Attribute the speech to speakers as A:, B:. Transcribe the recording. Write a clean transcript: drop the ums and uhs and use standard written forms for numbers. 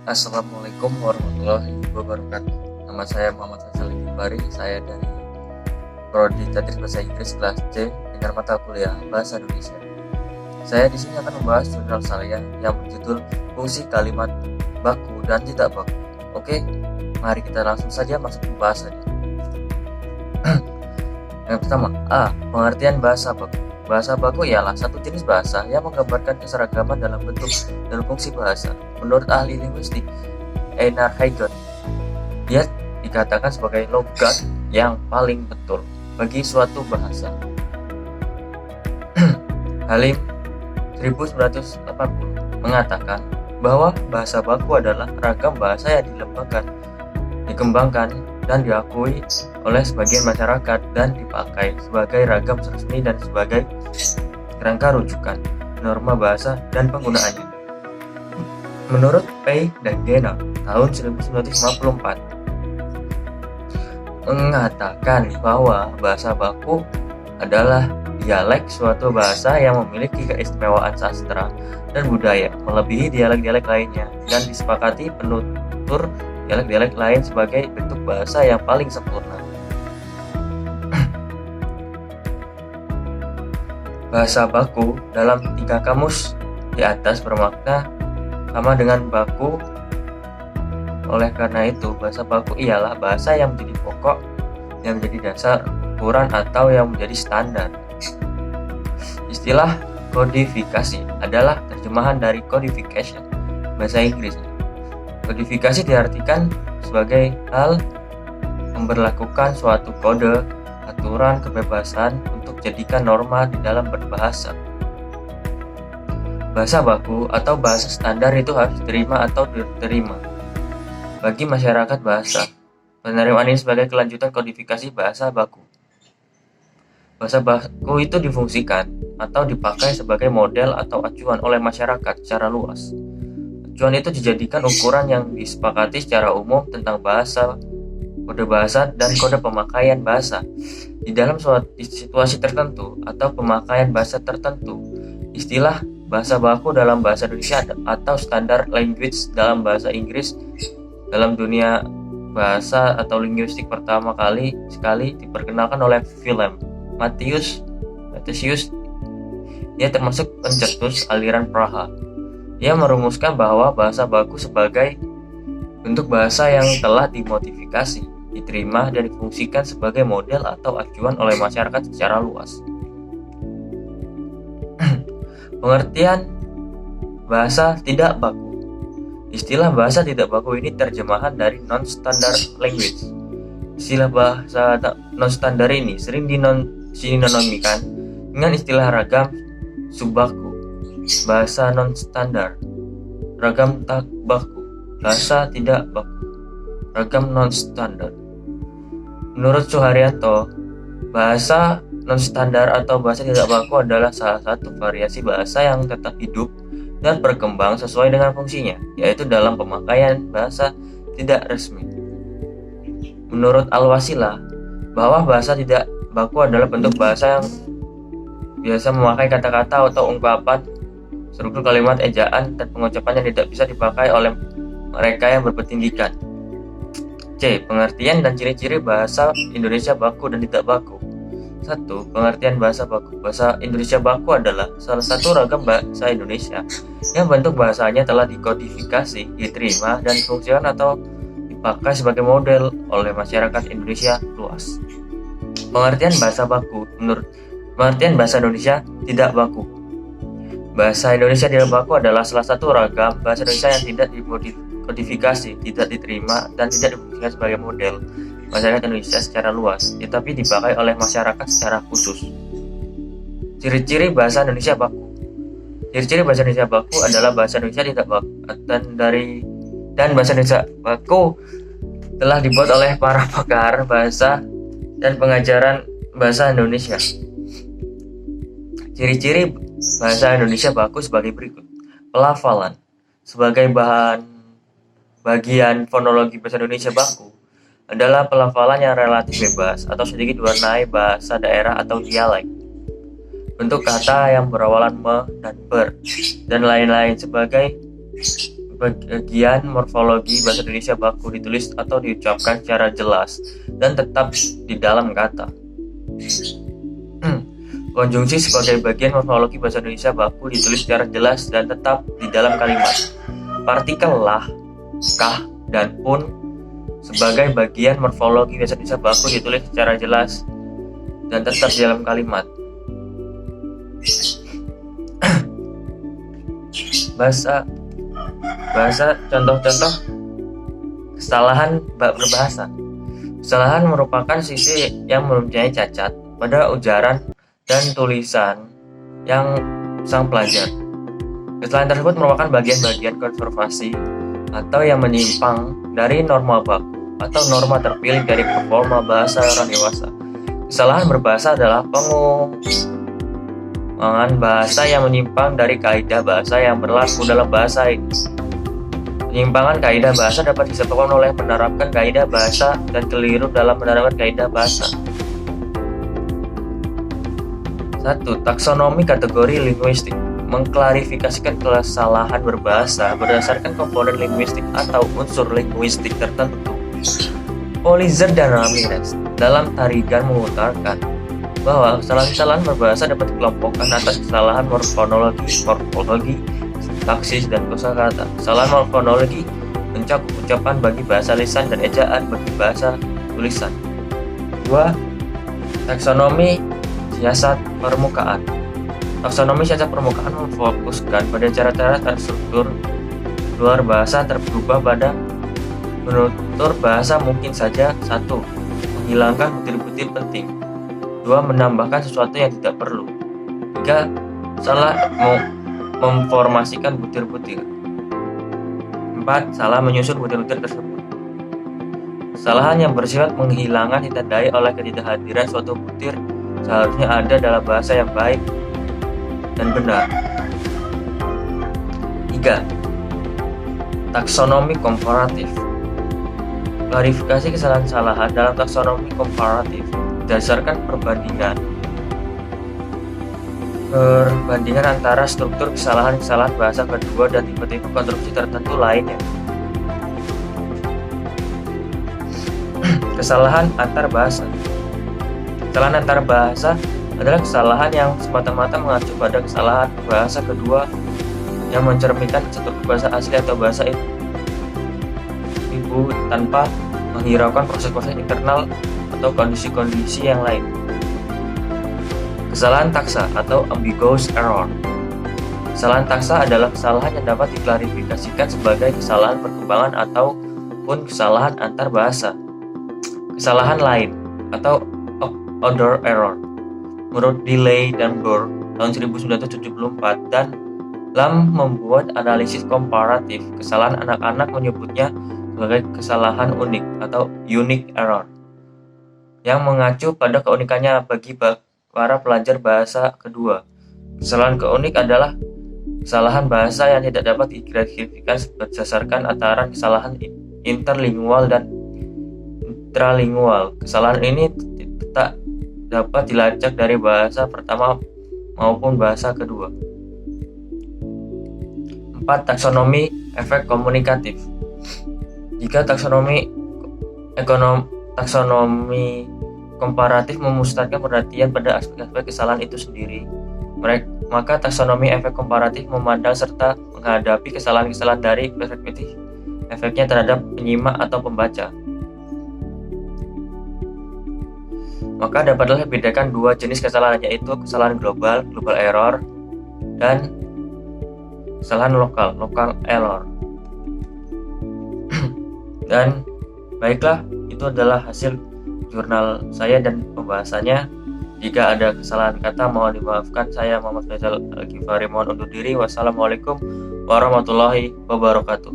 A: Assalamualaikum warahmatullahi wabarakatuh. Nama saya Muhammad Hasan Bari. Saya dari Prodi Tadris Bahasa Inggris kelas C dengan mata kuliah Bahasa Indonesia. Saya di sini akan membahas jurnal saya yang berjudul Fungsi Kalimat Baku dan Tidak Baku. Oke, mari kita langsung saja masuk ke pembahasannya. Yang pertama, A. Pengertian bahasa baku. Bahasa baku ialah satu jenis bahasa yang menggambarkan keseragaman dalam bentuk dan fungsi bahasa. Menurut ahli linguistik Einar Heygen, dia dikatakan sebagai logat yang paling betul bagi suatu bahasa. Halim 1980 mengatakan bahwa bahasa baku adalah ragam bahasa yang dikembangkan dan diakui oleh sebagian masyarakat dan dipakai sebagai ragam resmi dan sebagai kerangka rujukan, norma bahasa dan penggunaannya. Menurut Pei dan Gena tahun 1954 mengatakan bahwa bahasa baku adalah dialek suatu bahasa yang memiliki keistimewaan sastra dan budaya melebihi dialek-dialek lainnya dan disepakati penutur dialek-dialek lain sebagai bentuk bahasa yang paling sempurna. Bahasa baku dalam 3 kamus di atas bermakna sama dengan baku. Oleh karena itu, bahasa baku ialah bahasa yang menjadi pokok, yang menjadi dasar ukuran atau yang menjadi standar. Istilah kodifikasi adalah terjemahan dari codification, bahasa Inggris. Kodifikasi diartikan sebagai hal memberlakukan suatu kode, aturan, kebebasan untuk jadikan norma di dalam berbahasa. Bahasa baku atau bahasa standar itu harus diterima atau diterima bagi masyarakat bahasa. Penerimaan ini sebagai kelanjutan kodifikasi bahasa baku. Bahasa baku itu difungsikan atau dipakai sebagai model atau acuan oleh masyarakat secara luas. Acuan itu dijadikan ukuran yang disepakati secara umum tentang bahasa, kode bahasa, dan kode pemakaian bahasa. Di dalam suatu situasi tertentu atau pemakaian bahasa tertentu, istilah bahasa baku dalam bahasa Indonesia atau standar language dalam bahasa Inggris dalam dunia bahasa atau linguistik pertama kali diperkenalkan oleh Wilhelm Matthius. Ia termasuk pencetus aliran Praha. Ia merumuskan bahwa bahasa baku sebagai bentuk bahasa yang telah dimodifikasi, diterima dan difungsikan sebagai model atau acuan oleh masyarakat secara luas. Pengertian bahasa tidak baku. Istilah bahasa tidak baku ini terjemahan dari non-standard language. Istilah bahasa non-standard ini sering disinonimikan dengan istilah ragam subbaku, bahasa non-standard, ragam tak baku, bahasa tidak baku, ragam non-standard. Menurut Suharyanto, bahasa non-standar atau bahasa tidak baku adalah salah satu variasi bahasa yang tetap hidup dan berkembang sesuai dengan fungsinya, yaitu dalam pemakaian bahasa tidak resmi. Menurut Al-Wasilah, bahwa bahasa tidak baku adalah bentuk bahasa yang biasa memakai kata-kata atau ungkapan, struktur kalimat, ejaan, dan pengucapan yang tidak bisa dipakai oleh mereka yang berpendidikan. C. Pengertian dan ciri-ciri bahasa Indonesia baku dan tidak baku. 1. Pengertian bahasa baku. Bahasa Indonesia baku adalah salah satu ragam bahasa Indonesia yang bentuk bahasanya telah dikodifikasi, diterima, dan difungsikan atau dipakai sebagai model oleh masyarakat Indonesia luas. Pengertian bahasa baku. Menurut pengertian bahasa Indonesia tidak baku, bahasa Indonesia tidak baku adalah salah satu ragam bahasa Indonesia yang tidak dikodifikasi, tidak diterima, dan tidak difungsikan sebagai model masyarakat Indonesia secara luas, tetapi dipakai oleh masyarakat secara khusus. Ciri-ciri bahasa Indonesia baku. Ciri-ciri bahasa Indonesia baku adalah bahasa Indonesia tidak baku dan bahasa Indonesia baku telah dibuat oleh para pakar bahasa dan pengajaran bahasa Indonesia. Ciri-ciri bahasa Indonesia baku sebagai berikut. Pelafalan. Sebagai bagian fonologi bahasa Indonesia baku adalah pelafalan yang relatif bebas atau sedikit diwarnai bahasa daerah atau dialek. Bentuk kata yang berawalan me dan ber dan lain-lain sebagai bagian morfologi bahasa Indonesia baku ditulis atau diucapkan secara jelas dan tetap di dalam kata. Konjungsi sebagai bagian morfologi bahasa Indonesia baku ditulis secara jelas dan tetap di dalam kalimat. Partikel lah, kah, dan pun sebagai bagian morfologi bahasa Indonesia baku ditulis secara jelas dan tetap di dalam kalimat. Bahasa contoh-contoh kesalahan berbahasa. Kesalahan merupakan sisi yang mempunyai cacat pada ujaran dan tulisan yang sang pelajar. Kesalahan tersebut merupakan bagian-bagian konservasi atau yang menyimpang dari norma baku atau norma terpilih dari performa bahasa orang dewasa. Kesalahan berbahasa adalah pengulangan bahasa yang menyimpang dari kaidah bahasa yang berlaku dalam bahasa ini. Penyimpangan kaidah bahasa dapat disebabkan oleh menerapkan kaidah bahasa dan keliru dalam menerapkan kaidah bahasa. 1. Taksonomi kategori linguistik mengklarifikasikan kesalahan berbahasa berdasarkan komponen linguistik atau unsur linguistik tertentu. Polizer dan Ramirez dalam tarigan mengutarakan bahwa kesalahan-kesalahan berbahasa dapat dikelompokkan atas kesalahan morfologi, taksis, dan kosakata. Kesalahan morfologi mencakup ucapan bagi bahasa lisan dan ejaan bagi bahasa tulisan. 2. Taksonomi siasat permukaan. Taksonomi siasat permukaan memfokuskan pada cara-cara terstruktur luar bahasa terberubah pada menutur bahasa mungkin saja. 1. Menghilangkan butir-butir penting. 2. Menambahkan sesuatu yang tidak perlu. 3. Salah memformasikan butir-butir. 4. Salah menyusun butir-butir tersebut. Kesalahan yang bersifat menghilangkan ditandai oleh ketidakhadiran suatu butir seharusnya ada dalam bahasa yang baik dan benar. 3. Taksonomi komparatif. Klarifikasi kesalahan-kesalahan dalam taksonomi komparatif berdasarkan perbandingan antara struktur kesalahan-kesalahan bahasa kedua dan tipe-tipe konstruksi tertentu lainnya. Kesalahan antar bahasa. Kesalahan antar bahasa adalah kesalahan yang semata-mata mengacu pada kesalahan bahasa kedua yang mencerminkan struktur bahasa asli atau bahasa ibu tanpa menghiraukan proses-proses internal atau kondisi-kondisi yang lain. Kesalahan taksa atau ambiguous error. Kesalahan taksa adalah kesalahan yang dapat diklarifikasikan sebagai kesalahan perkembangan ataupun kesalahan antar bahasa. Kesalahan lain atau other error. Menurut Delay dan Burr tahun 1974 dan Lam membuat analisis komparatif kesalahan anak-anak menyebutnya sebagai kesalahan unik atau unique error yang mengacu pada keunikannya bagi para pelajar bahasa kedua. Kesalahan keunik adalah kesalahan bahasa yang tidak dapat diklarifikasikan berdasarkan antara kesalahan interlingual dan intralingual. Kesalahan ini tak dapat dilacak dari bahasa pertama maupun bahasa kedua. 4. Taksonomi efek komunikatif. Jika taksonomi komparatif memusatkan perhatian pada aspek-aspek kesalahan itu sendiri, maka taksonomi efek komparatif memandang serta menghadapi kesalahan-kesalahan dari perspektif efeknya terhadap penyimak atau pembaca. Maka dapatlah dibedakan dua jenis kesalahan, yaitu kesalahan global error, dan kesalahan lokal error. Dan baiklah, itu adalah hasil jurnal saya dan pembahasannya. Jika ada kesalahan kata mohon dimaafkan. Saya Muhammad Faisal Al-Ghifari mohon undur diri. Wassalamualaikum warahmatullahi wabarakatuh.